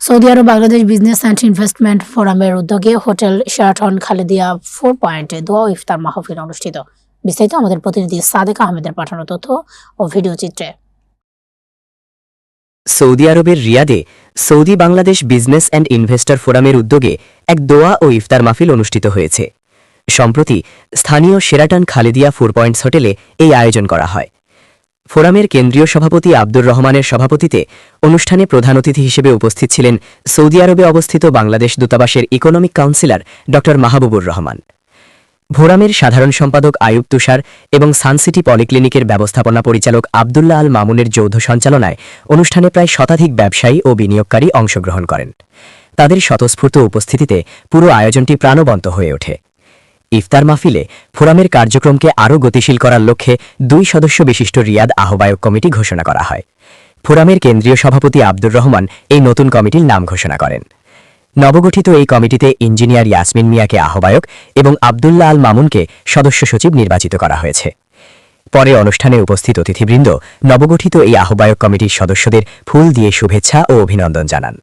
Saudi Arab Bangladesh business and investment ফোরামের উদ্যোগে hotel Sheraton Khaledia 4 পয়েন্টে দোয়া ও ইফতার মাহফিল অনুষ্ঠিত। বিস্তারিত আমাদের প্রতিনিধি সাদেক আহমেদের পাঠানো তথ্য ও ভিডিও চিত্রে। সৌদি আরবের রিয়াদে Saudi Bangladesh business and investor ফোরামের উদ্যোগে এক দোয়া ও ইফতার মাহফিল অনুষ্ঠিত হয়েছে। সম্প্রতি স্থানীয় শেরাটন খালেদিয়া 4 পয়েন্টস হোটেলে এই আয়োজন করা হয়। ফোরামের কেন্দ্রীয় সভাপতি আব্দুর রহমানের সভাপতিতে অনুষ্ঠানে প্রধান অতিথি হিসেবে উপস্থিত ছিলেন সৌদি আরবে অবস্থিত বাংলাদেশ দূতাবাসের ইকোনমিক কাউন্সিলর ড মাহবুবুর রহমান। ফোরামের সাধারণ সম্পাদক আয়ুব তুষার এবং সানসিটি পলিক্লিনিকের ব্যবস্থাপনা পরিচালক আবদুল্লাহ আল মামুনের যৌথ সঞ্চালনায় অনুষ্ঠানে প্রায় শতাধিক ব্যবসায়ী ও বিনিয়োগকারী অংশগ্রহণ করেন। তাদের স্বতঃস্ফূর্ত উপস্থিতিতে পুরো আয়োজনটি প্রাণবন্ত হয়ে ওঠে। ইফতার মাহফিলে ফোরামের কার্যক্রমকে আরও গতিশীল করার লক্ষ্যে 2 সদস্য বিশিষ্ট রিয়াদ আহ্বায়ক কমিটি ঘোষণা করা হয়। ফোরামের কেন্দ্রীয় সভাপতি আব্দুর রহমান এই নতুন কমিটির নাম ঘোষণা করেন। নবগঠিত এই কমিটিতে ইঞ্জিনিয়ার ইয়াসমিন মিয়াকে আহ্বায়ক এবং আবদুল্লাহ আল মামুনকে সদস্য সচিব নির্বাচিত করা হয়েছে। পরে অনুষ্ঠানে উপস্থিত অতিথিবৃন্দ নবগঠিত এই আহ্বায়ক কমিটির সদস্যদের ফুল দিয়ে শুভেচ্ছা ও অভিনন্দন জানান।